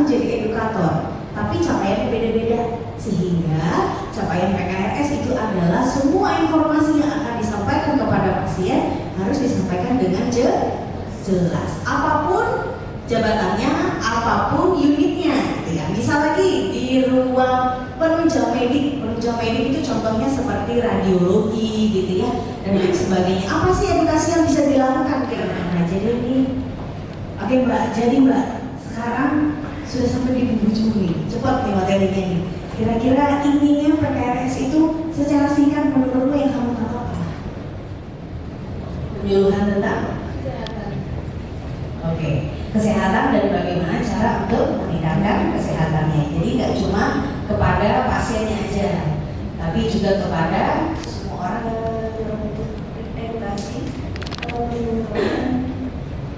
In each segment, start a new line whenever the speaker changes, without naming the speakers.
jadi edukator, tapi capaiannya beda-beda. Sehingga capaian PKRS itu adalah semua informasi yang akan disampaikan kepada pasien harus disampaikan dengan jelas. Apapun jabatannya, apapun unitnya, gitu ya. Bisa lagi di ruang penunjang medik itu contohnya seperti radiologi, gitu ya, dan lain sebagainya. Apa sih edukasi yang bisa dilakukan kira-kira? Nah, jadi ini, oke Mbak, jadi Mbak sekarang sudah sampai di ujung nih, cepat nih materinya nih. Kira-kira intinya PKRS itu secara singkat menurutmu yang kamu tahu apa? Penyuluhan tentang kesehatan. Oke, kesehatan dan bagaimana cara untuk meningkatkan kesehatannya. Jadi nggak cuma kepada pasiennya aja, tapi juga kepada semua orang yang untuk edukasi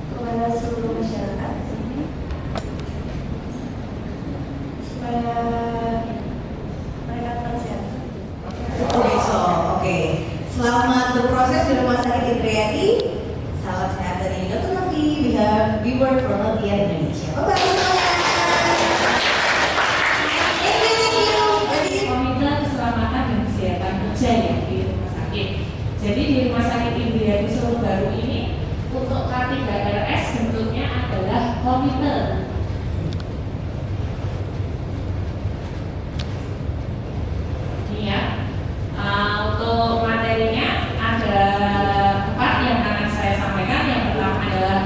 kepada seluruh masyarakat supaya mereka tetap sehat. Oke. Selamat berproses di Rumah Sakit Indriati. Salam sehat dari Dr. Novi. We work for Healthcare Indonesia. Bye bye.
Komite Keselamatan dan Kesehatan Kerja ya di rumah sakit. Jadi di Rumah Sakit Indriati Solo Baru ini untuk K3RS bentuknya adalah komite. Ini ya. Untuk materinya ada 4 yang akan saya sampaikan. Yang pertama adalah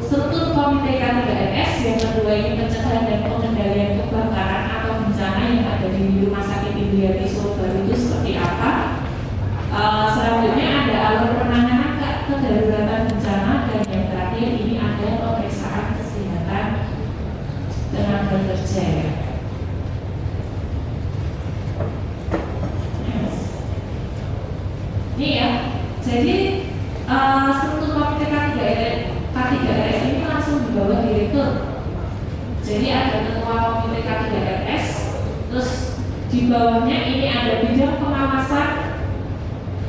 struktur komite K3RS, yang kedua ini pencegahan dan pengendalian kebakaran atau bencana yang ada di Rumah Sakit Indriati Solo Baru itu seperti apa. Selanjutnya ada alur penanganan kedaruratan bencana, dan yang terakhir ini ada pemeriksaan kesehatan tenaga kerja. Ini ya, jadi struktur komite K3RS ini langsung di bawah direktur. Jadi ada ketua komite K3RS, terus di bawahnya ini ada bidang pengawasan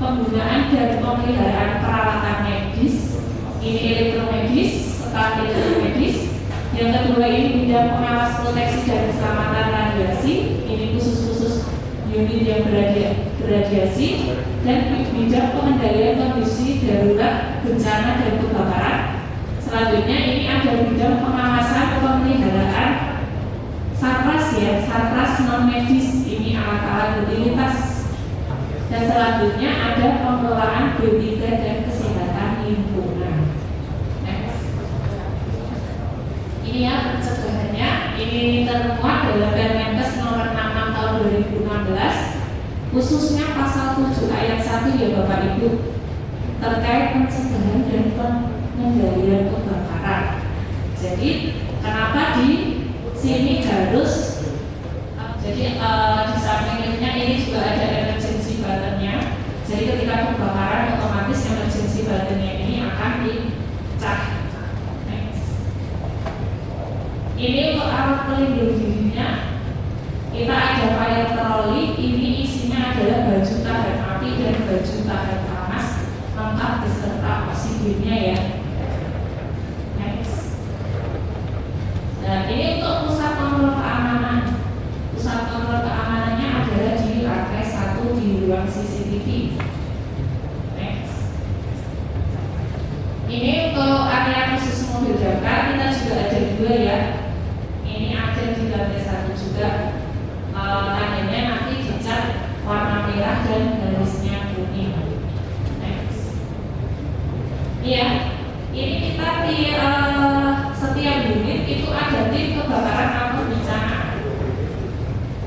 penggunaan dan pemeliharaan peralatan medis, ini elektromedis, staf elektromedis. Yang kedua ini bidang pengawas proteksi dan keselamatan radiasi, ini khusus unit yang berradiasi, dan bidang pengendalian kondisi darurat bencana dan kebakaran. Selanjutnya ini ada bidang pengawasan pemeliharaan sarpras ya, sarpras non medis, ini alat-alat utilitas. Dan selanjutnya ada pengelolaan B3 dan kesehatan lingkungan. Next. Ini ya pencegahannya, ini termuat dalam Permenkes nomor 66 tahun 2016, khususnya pasal 7 ayat 1 ya Bapak Ibu, terkait pencegahan dan pengendalian kebakaran. Jadi kenapa di sini harus di samping liftnya ini juga ada emergency buttonnya. Jadi ketika kebakaran otomatis emergency buttonnya ini akan dicas. Next. Ini untuk alat pelindung dirinya, kita ada fire trolley. Ini isinya adalah baju tahan api dan baju tahan panas lengkap beserta oksigennya ya. Next. Nah ini untuk pusat kontrol keamanan. Pusat kontrol keamanannya adalah di lantai 1 di ruang CCTV. Next. Ini untuk area khusus mobil damkar kita juga ada 2 ya. Ini ada di lantai 1 juga. Tandanya nanti dicat warna merah dan garisnya kuning. Next. Iya, ini kita di setiap unit itu ada tim kebakaran atau bencana.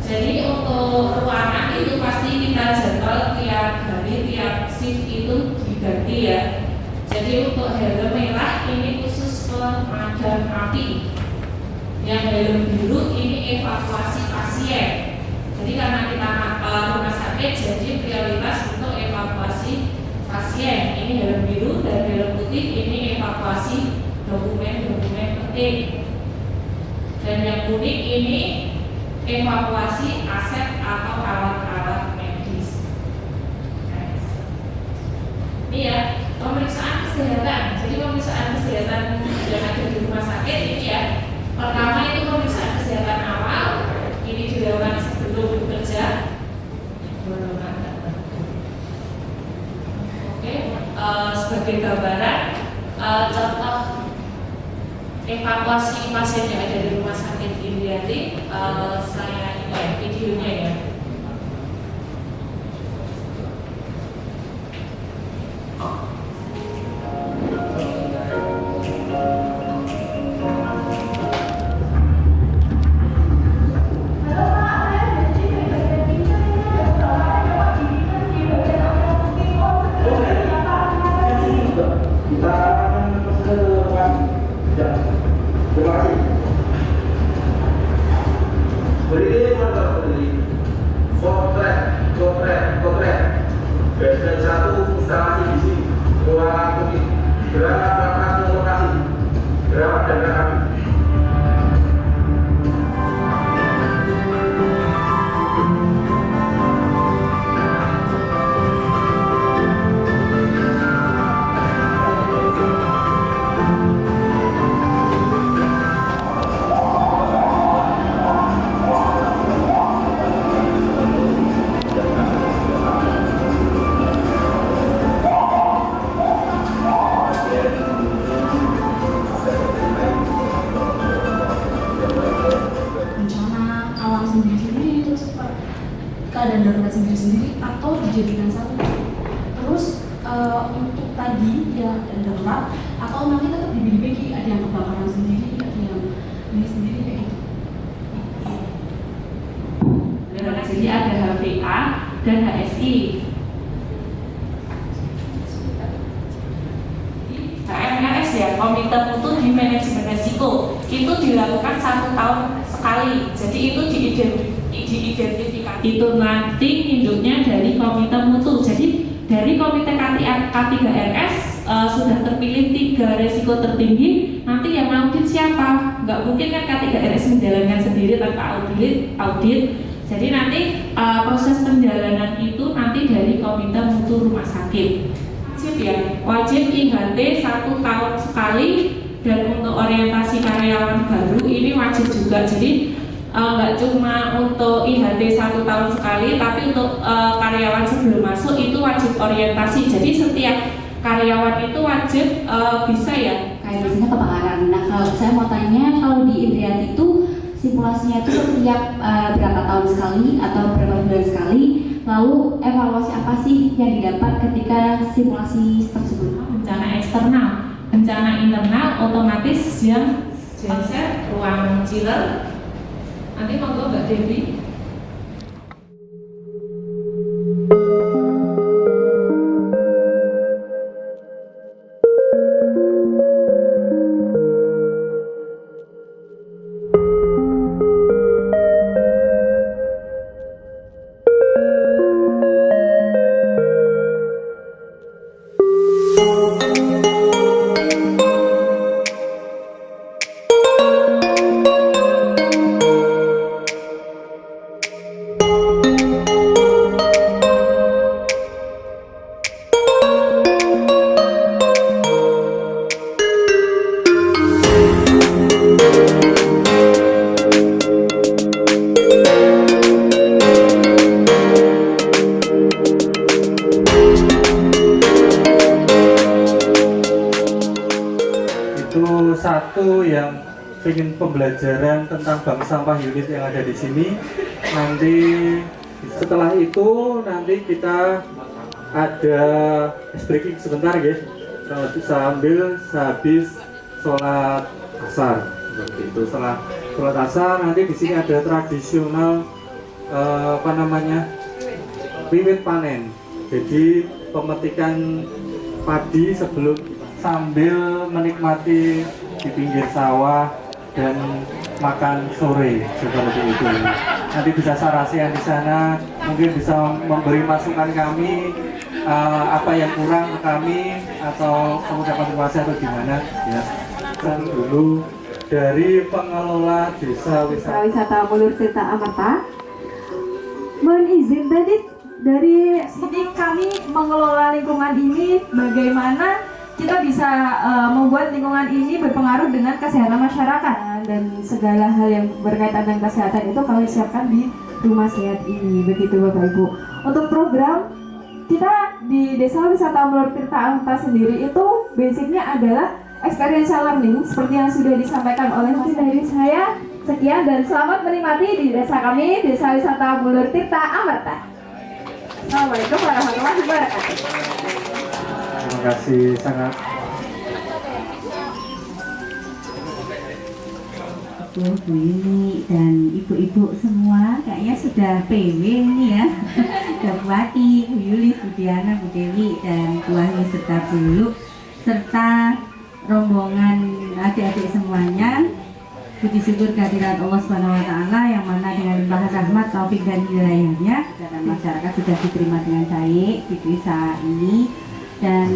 Jadi untuk ruangan itu pasti kita jadwal tiap hari, tiap shift itu diganti ya. Jadi untuk helm merah ini khusus pemadam api, yang helm biru ini evakuasi pasien. Jadi karena kita rumah sakit, jadi prioritas untuk evakuasi pasien. Ini helm biru, dan helm putih ini evakuasi dokumen-dokumen penting. Dan yang kuning ini evakuasi aset atau alat-alat medis. Ini ya, pemeriksaan kesehatan. Jadi pemeriksaan kesehatan yang ada di rumah sakit ini ya, pertama itu pemeriksaan kesehatan situasi pasien yang ada di rumah sakit Indriati, saya ini ya videonya ya.
Bagian satu instalasi di sini, ruangan putih, gerakan lokasi, gerakan dan kaki.
Keadaan darurat sendiri-sendiri atau dijadikan satu. Terus untuk tadi ya keadaan darurat atau nanti tetap dibagi-bagi, ada yang kebakaran sendiri, ada yang ini sendiri kayak gitu.
Jadi ada HVA dan HSI. KMRS ya, Komite Mutu di Manajemen Resiko, itu dilakukan 1 tahun sekali. Jadi itu diidentifikasi. Itu nanti induknya dari Komite Mutu. Jadi dari Komite K3RS sudah terpilih 3 resiko tertinggi. Nanti yang audit siapa? Nggak mungkin kan K3RS menjalankan sendiri tanpa audit. Jadi nanti proses penjalanan itu nanti dari Komite Mutu Rumah Sakit. Wajib ya, wajib IHT 1 tahun sekali, dan untuk orientasi karyawan baru ini wajib juga. Jadi nggak cuma untuk IHT 1 tahun sekali, tapi untuk karyawan sebelum masuk itu wajib orientasi. Jadi setiap karyawan itu wajib bisa ya.
Kayak biasanya kebakaran. Nah kalau saya mau tanya, kalau di Indriati itu simulasinya itu setiap berapa tahun sekali atau berapa bulan sekali? Lalu evaluasi apa sih yang didapat ketika simulasi tersebut?
Bencana eksternal, bencana internal otomatis yang genset ruang chiller. Nanti monggo Mbak Dewi.
Satu yang ingin pembelajaran tentang bank sampah unit yang ada di sini. Nanti setelah itu nanti kita ada breaking sebentar guys. Kalau sambil sehabis sholat asar seperti itu. Setelah sholat asar nanti di sini ada tradisional wiwit panen. Jadi pemetikan padi sebelum sambil menikmati di pinggir sawah dan makan sore seperti itu. Nanti bisa sarasian di sana, mungkin bisa memberi masukan kami apa yang kurang ke kami atau mengucapkan terima kasih atau gimana ya. Dan dulu dari pengelola desa
wisata Mulur Tirta Amarta, mohon izin tadi dari sini kami mengelola lingkungan ini, bagaimana kita bisa membuat lingkungan ini berpengaruh dengan kesehatan masyarakat, dan segala hal yang berkaitan dengan kesehatan itu kami siapkan di rumah sehat ini, begitu Bapak Ibu. Untuk program kita di Desa Wisata Mulur Tirta Amarta sendiri itu basicnya adalah experiential learning seperti yang sudah disampaikan oleh Mas dari saya. Sekian dan selamat menikmati di desa kami, Desa Wisata Mulur Tirta Amerta. Assalamualaikum warahmatullahi wabarakatuh.
Terima kasih sangat.
Bu Ini dan ibu-ibu semua kayaknya sudah PW ini ya. Sudah Buati, Bu Yulis, Bu Diana, Bu Dewi dan Bu Ahli serta Bu Lulu serta rombongan adik-adik semuanya. Puji syukur kehadirat Allah SWT yang mana dengan limpahan rahmat, taufik dan hidayahnya dan masyarakat sudah diterima dengan baik di desa ini. Dan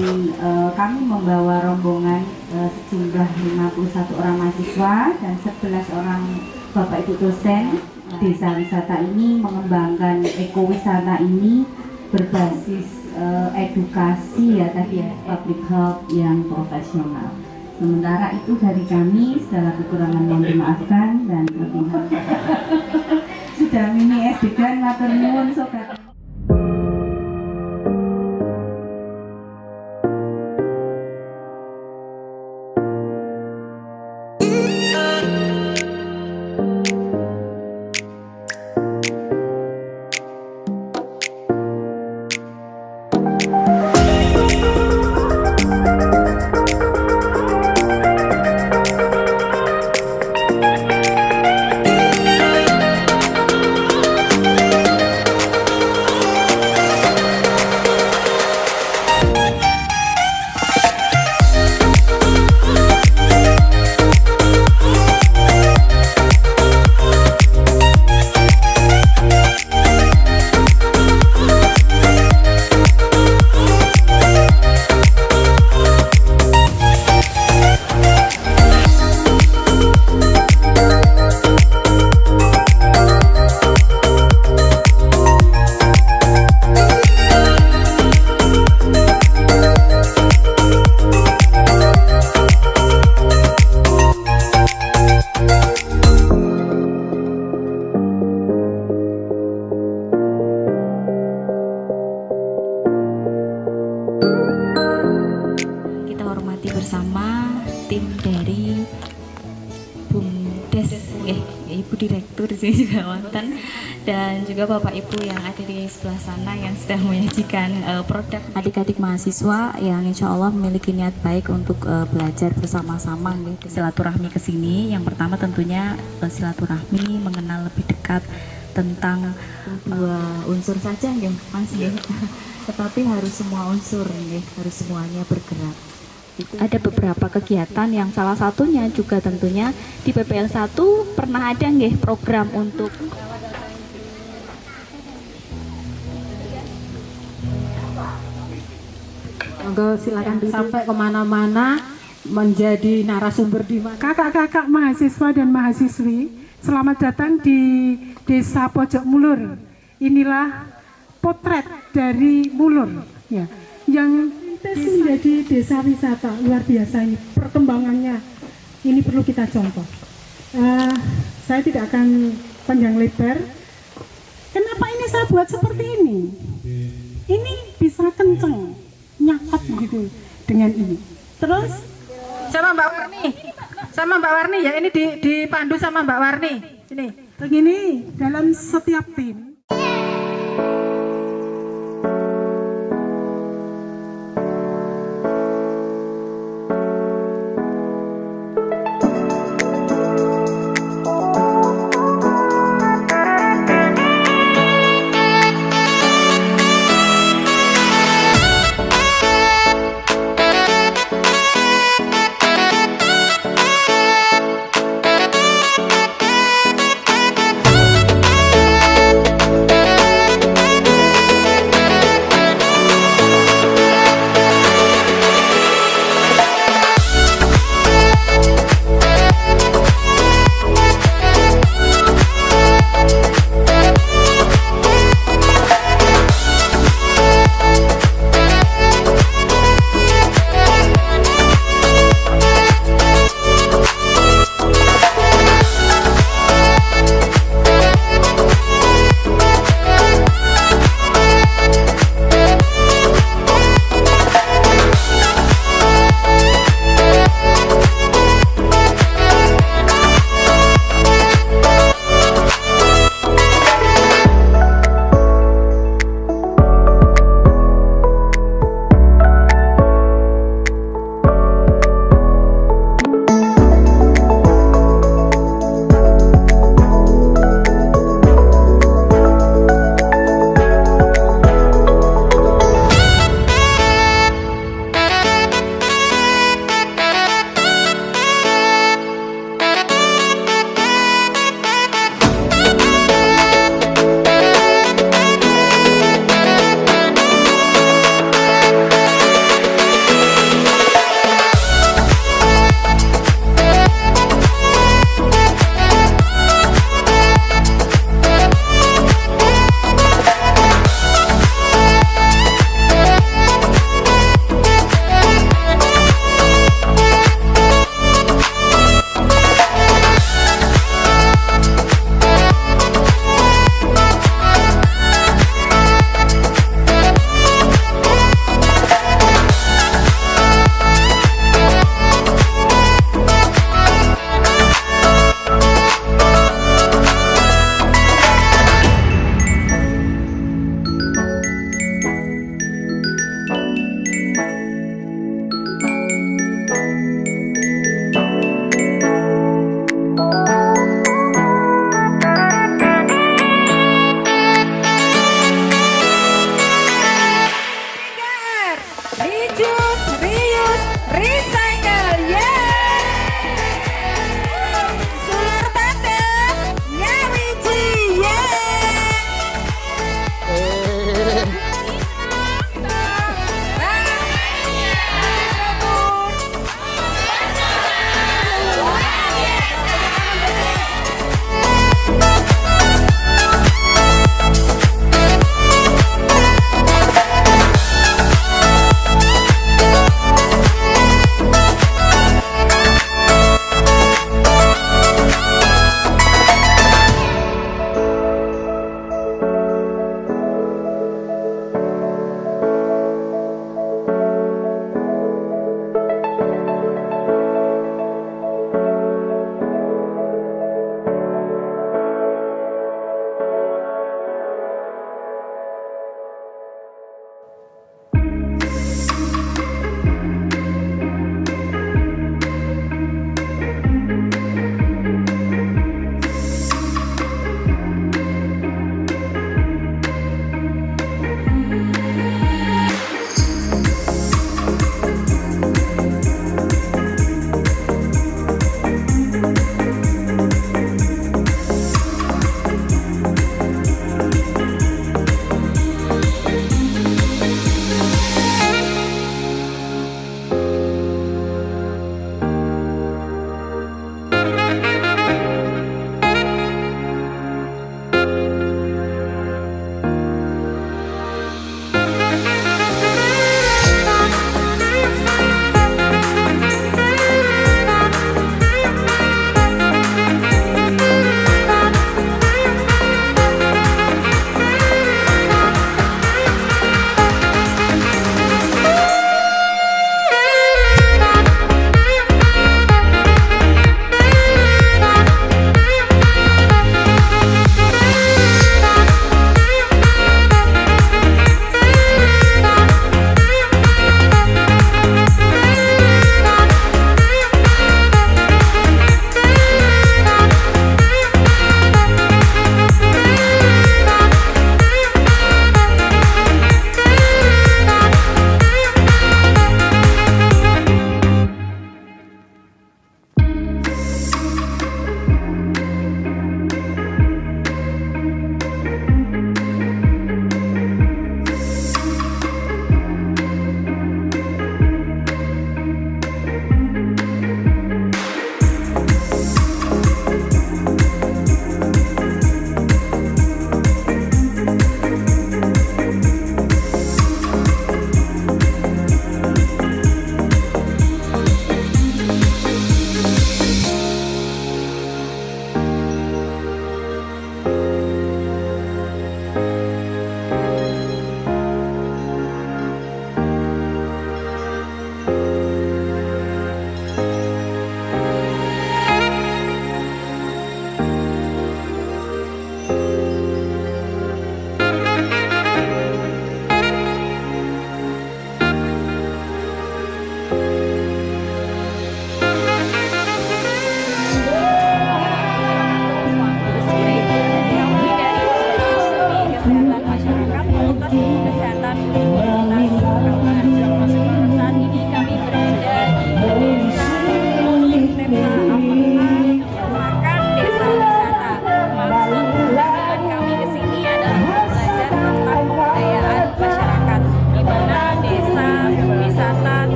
kami membawa rombongan sejumlah 51 orang mahasiswa dan 11 orang Bapak Ibu dosen desa wisata ini mengembangkan ekowisata ini berbasis edukasi ya tadi ya, public health yang profesional. Sementara itu dari kami segala kekurangan mohon dimaafkan dan kelebihan sudah mini SDK matur nuwun sobat.
bersama tim dari BUMDes, Ibu Direktur di sini juga wonten, dan juga Bapak Ibu yang ada di sebelah sana yang sedang menyajikan produk adik-adik mahasiswa yang insya Allah memiliki niat baik untuk belajar bersama-sama silaturahmi ke sini. Yang pertama tentunya silaturahmi mengenal lebih dekat tentang dua unsur saja Mas, tetapi harus semua unsur harus semuanya bergerak. Ada beberapa kegiatan yang salah satunya juga tentunya di PPL 1 pernah ada program untuk
silakan sampai kemana-mana menjadi narasumber di mana. Kakak-kakak mahasiswa dan mahasiswi, selamat datang di Desa Pojok Mulur. Inilah potret dari Mulur ya, yang menjadi desa wisata luar biasa. Ini perkembangannya ini perlu kita contoh. Saya tidak akan panjang lebar. Kenapa ini saya buat seperti ini? Ini bisa kenceng, nyakot gitu dengan ini. Terus sama Mbak Warni ya, ini dipandu sama Mbak Warni. Ini begini dalam setiap tim.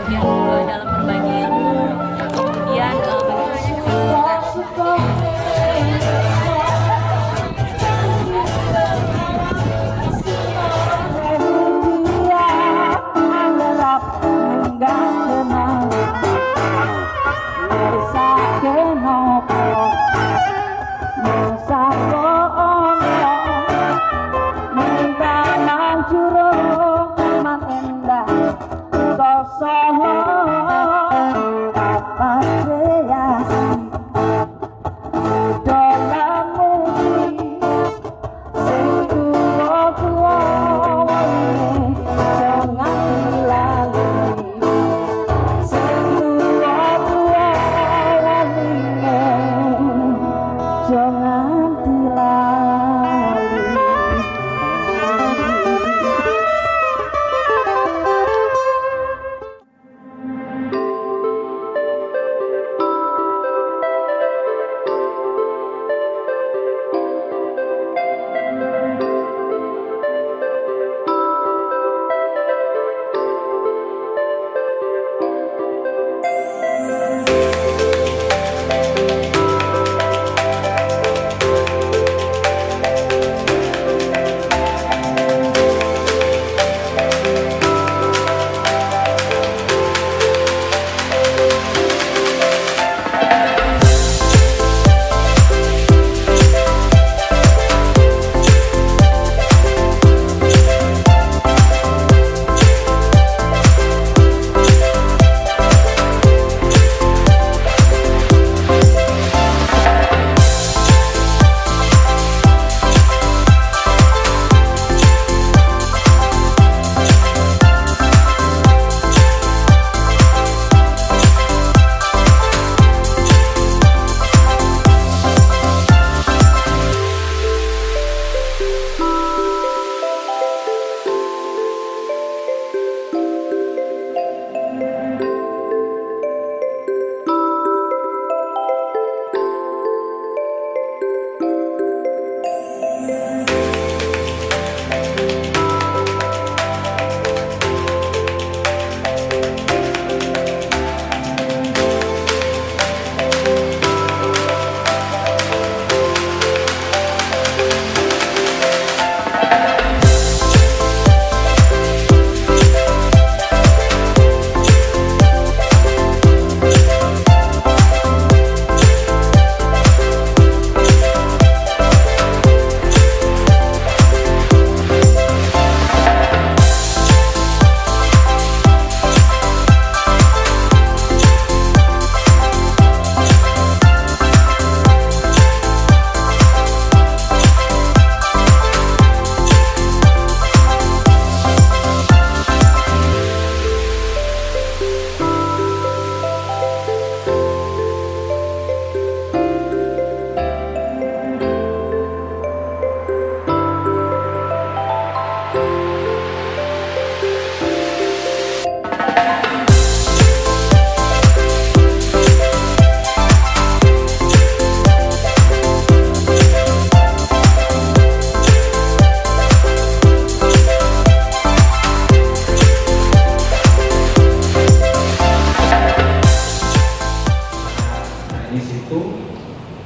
kemudian dalam berbagi ilmu, kemudian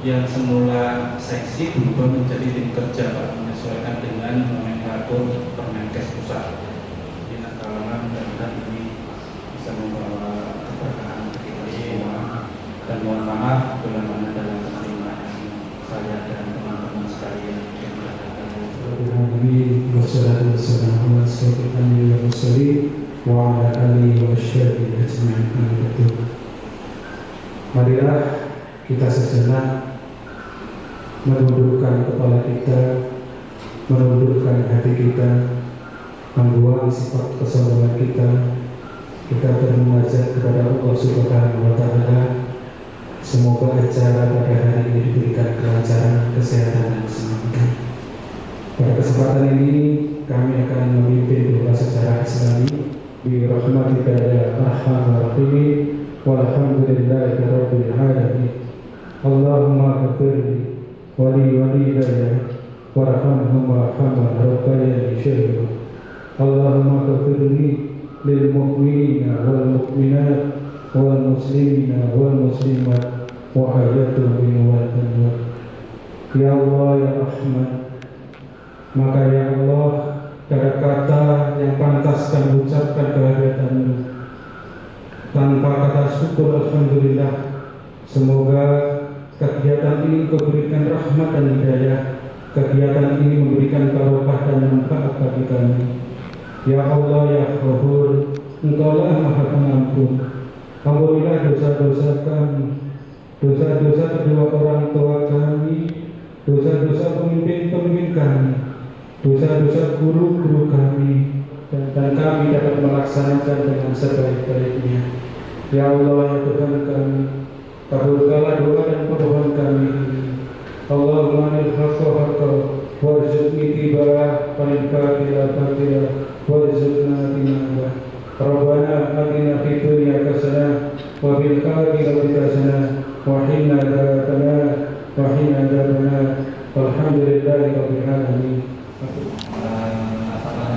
yang semula seksi berubah menjadi tim kerja, Pak, menyesuaikan dengan nomenklatur Permenkes pusat. Jadi kalangan mudah-mudahan ini bisa membawa keberkahan bagi kita semua. Dan mohon maaf bila mana dalam penerimaan saya dan teman-teman sekalian yang berada di
wassalatu wassalamu ala asyrofil anbiya'i wal mursalin wa ala alihi wa sahbihi ajma'in. Marilah kita sejenak menundukkan kepala kita, menundukkan hati kita, membuang sifat kesombongan kita. Kita bermunajat kepada Allah Subhanahu wa Ta'ala. Semoga acara pada hari ini diberikan kelancaran, kesehatan, dan keselamatan. Pada kesempatan ini kami akan memimpin doa secara Islami. Bi rahmatika ya arhamar rahimin walhamdulillahi rabbil alamin. Allahumma ghfirli wa li walidayya warhamhum warhamhum rabbayani syai'an. Allahumma ghfirli للمؤمنين والمؤمنات والمسلمين والمسلمات وحياتهم والأموات. Ya Allah, ya Rahman, maka ya Allah, kata-kata yang pantas kami ucapkan kehadiran-Mu tanpa kata syukur alhamdulillah. Semoga kegiatan ini Engkau berikan rahmat dan hidayah. Kegiatan ini memberikan barokah dan manfaat bagi kami. Ya Allah, ya Ghafur, Engkaulah Maha Pengampun. Ampunilah dosa-dosa kami, dosa-dosa kedua orang tua kami, dosa-dosa pemimpin-pemimpin kami, dosa-dosa guru-guru kami, dan kami dapat melaksanakan dengan sebaik-baiknya. Ya Allah, ya Tuhan kami, kabulkanlah doa dan permohonan kami ini. Allahumma anil haqqa haqqa warzuqni tiba'ah wanil batila batila warzuqna tinabah. Rabbana atina fid dunya hasanah wa fil akhirati hasanah wa qina adzabannar wa qina adzabannar. Walhamdulillahi rabbil alamin.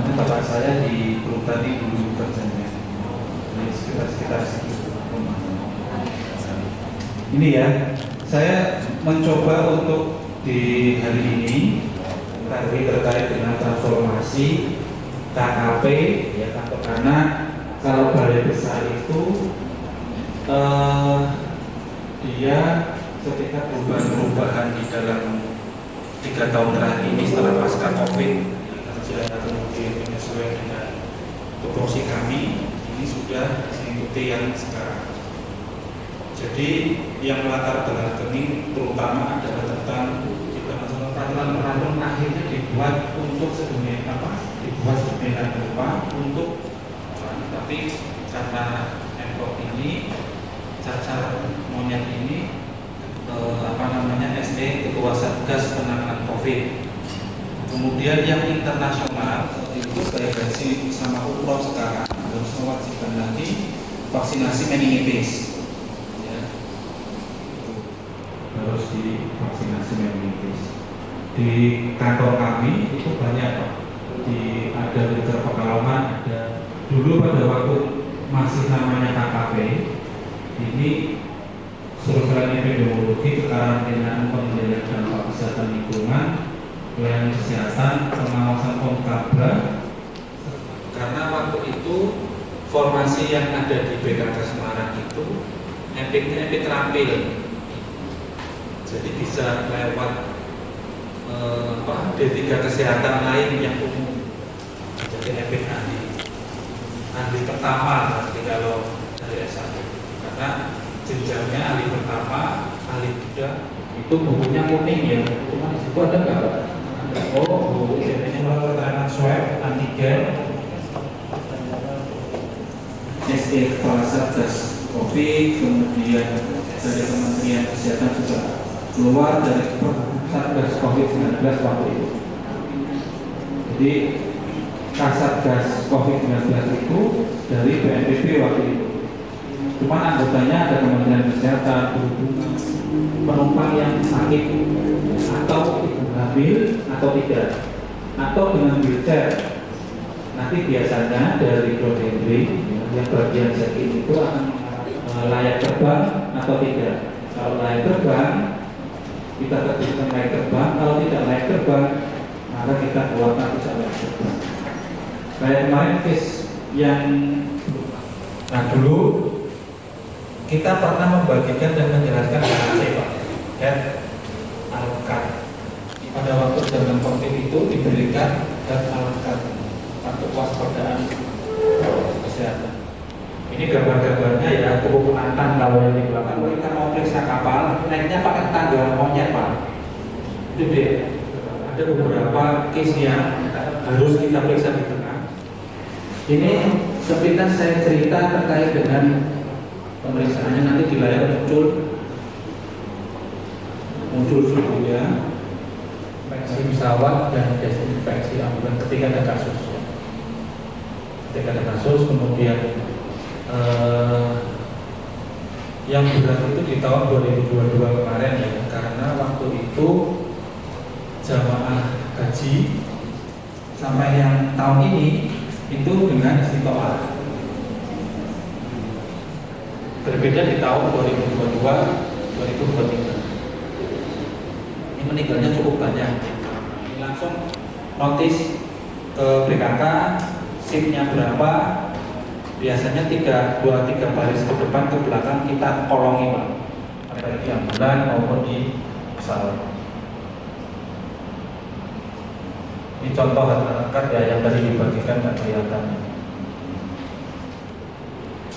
Tempat saya di Grup tadi dulu kerjanya di sekitar situ. Ini ya, saya mencoba untuk di hari ini tadi terkait dengan transformasi KKP ya, karena kalau balai besar itu dia ketika perubahan-perubahan di dalam 3 tahun terakhir ini setelah pasca COVID kerja kemudian menyesuaikan dengan tupoksi kami ini sudah mengikuti yang sekarang. Jadi yang melatar belakangi terutama adalah tentang peraturan-peraturan akhirnya dibuat untuk sedemikian rupa untuk tapi karena Pemprov ini cacar monyet ini SE Ketua Satgas Penanganan COVID. Kemudian yang internasional itu saya gaji sama UPROV sekarang harus mewajibkan lagi vaksinasi meningitis. Harus divaksinasi meningitis. Di kantor kami itu banyak Pak. Ada di Pekalongan, ada dulu pada waktu masih namanya KKP ini survei epidemiologi, kekarantinaan, pengendalian dampak kesehatan lingkungan, pelayanan kesehatan, pengawasan Komkabra. Karena waktu itu formasi yang ada di BKK Semarang itu epiknya epik terampil. Jadi bisa lewat D3 kesehatan lain yang umum. Jadi epik ahli pertama nanti kalau dari S1 karena jenjangnya ahli pertama, ahli kedua itu bukunya kuning ya. Cuma di situ ada nggak? Oh, buku ini keterangan swab, antigen, SE Kepala Satgas COVID, kemudian dari Kementerian Kesehatan juga keluar dari Satgas COVID-19 waktu itu. Jadi Kasatgas COVID-19 itu dari BNPB waktu itu. Cuma anggotanya ada Kementerian Kesehatan, Perhubungan, penumpang yang sakit atau hamil atau tidak, atau dengan wheelchair. Nanti biasanya dari ground handling yang bagian check-in itu akan layak terbang atau tidak. Kalau layak terbang, kita terjunkan layak terbang. Kalau tidak layak terbang, maka kita keluarkan tidak layak terbang. Kayak kemarin case yang dulu kita pernah membagikan dan menjelaskan HAC Pak, Health Alcard. Pada waktu zaman COVID itu diberikan Health Alcard untuk waspadaan kesehatan. Ini gambar-gambarnya ya, cukup menantang kalau yang di belakang. Kita mau periksa kapal, naiknya pakai tangga monyet Pak. Jadi ada beberapa case yang harus kita periksa di tengah. Ini sepintas saya cerita terkait dengan pemeriksaannya, nanti di layar muncul suhunya, inspeksi pesawat dan desinfeksi ambulan ketika ada kasus. Ketika ada kasus, kemudian yang berat itu di tahun 2022 kemarin ya, karena waktu itu jamaah haji sampai yang tahun ini itu dengan istiqomah berbeda di tahun 2022-2023. Ini meninggalnya cukup banyak. Langsung notis ke BKK, SIP-nya berapa, biasanya 2-3 baris ke depan ke belakang kita kolongi Pak, baik di ambulan maupun di pesawat. Ini contoh karya yang tadi dibagikan dan kelihatan.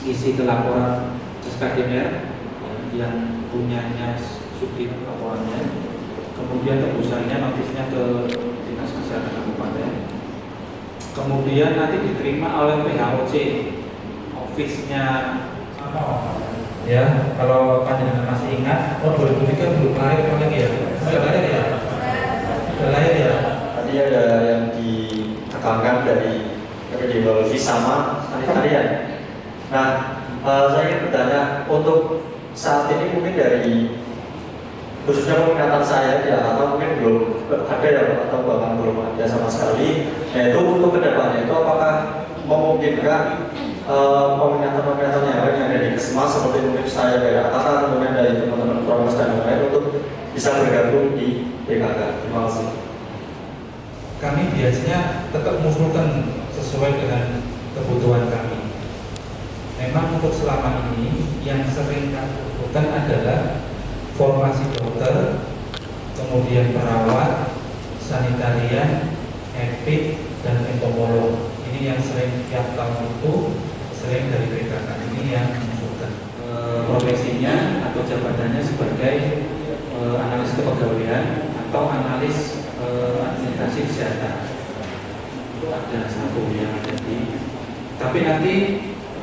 Isi ke laporan SKDR yang punyanya subdit laporannya, kemudian tebusannya notisnya ke Dinas Kesehatan Kabupaten, kemudian nanti diterima oleh PHOC, office-nya ya. Kalau panjenengan masih ingat, 2003 belum lahir lagi ya? Sudah lahir ya? Sudah lahir ya?
Tadi ada yang ditekankan dari epidemiologi sama sanitarian. Nah, saya ingin bertanya, untuk saat ini mungkin dari khususnya peminatan saya ya, atau mungkin belum ada ya, atau bahkan belum ada sama sekali, yaitu untuk kedepannya itu apakah memungkinkan peminatan-peminatan yang lain yang ada di Kesmas seperti mungkin saya dari Atatan, kemudian dari teman-teman Promes dan lain-lain untuk bisa bergabung di BKK. Terima kasih.
Kami biasanya tetap mengusulkan sesuai dengan kebutuhan kami. Memang untuk selama ini yang sering kami butuhkan adalah formasi dokter, kemudian perawat, sanitarian, etik, dan entomolog. Ini yang sering tiap tahun itu sering dari BKK ini yang mengusulkan. Profesinya atau jabatannya sebagai analis kepegawaian atau analis administrasi kesehatan. Itu ada satu yang ada di. Tapi nanti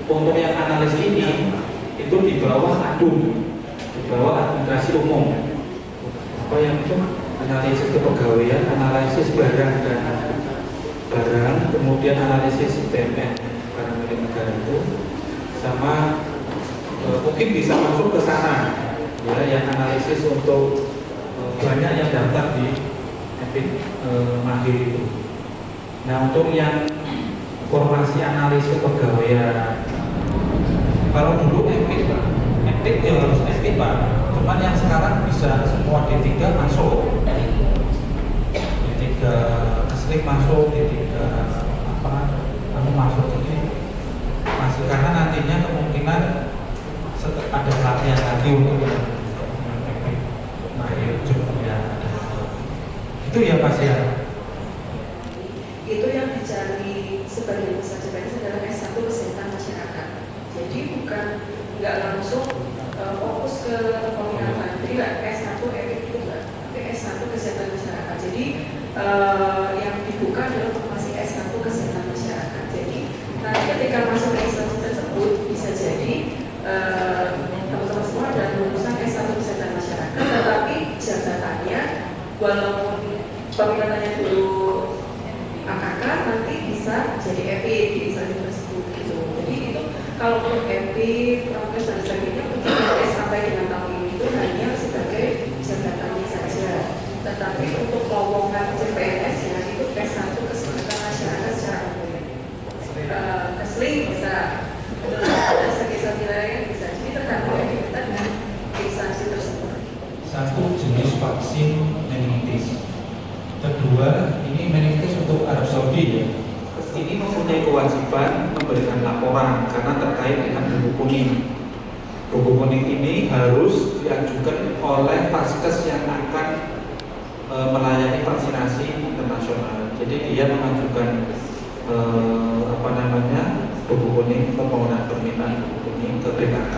untuk yang analis ini itu di bawah ADUM, di bawah administrasi umum. Apa yang itu? Analisis kepegawaian, analisis barang dan barang, kemudian analisis BMN barang milik negara itu, sama mungkin bisa masuk ke sana ya, yang analisis untuk banyak yang daftar di Epic Mahir itu. Nah, untuk yang formasi analis kepegawaian, kalau dulu Epic ya harus Epic Pak, cuman yang sekarang bisa semua D3 masuk, D3 Keslik masuk, D3 masuk, jadi masih, karena nantinya kemungkinan ada pelatihan lagi untuk yang Epic Mahir ya. Itu ya Pak ya.
Itu yang dicari sebagian besar jabatan adalah S1 Kesehatan Masyarakat. Jadi bukan nggak langsung fokus ke peminatan. Jadi nggak S1 etik itu nggak, tapi S1 Kesehatan Masyarakat. Jadi yang dibuka adalah formasi S1 Kesehatan Masyarakat. Jadi nanti ketika masuk ke S1 tersebut bisa jadi teman-teman semua adalah lulusan S1 Kesehatan Masyarakat, tetapi jabatannya walaupun peminatannya dulu AKK nanti bisa jadi EPI di instansi tersebut gitu. Jadi itu kalau untuk EPI, prokes dan sebagainya mungkin sampai dengan tahun ini itu hanya sebagai jabatannya saja. Tetapi untuk lowongan CPNS ya itu S1 Kesehatan Masyarakat secara umum. Kesling bisa, ada sekitar wilayah bisa. Jadi tergantung yang kita dengan instansi tersebut.
Satu jenis vaksin meningitis. Kedua, ini meningitis untuk Arab Saudi ya. Ini mempunyai kewajiban memberikan laporan karena terkait dengan buku kuning. Buku kuning ini harus diajukan oleh Vaskes yang akan melayani vaksinasi internasional. Jadi dia mengajukan buku kuning, pembangunan permintaan buku kuning ke BKK.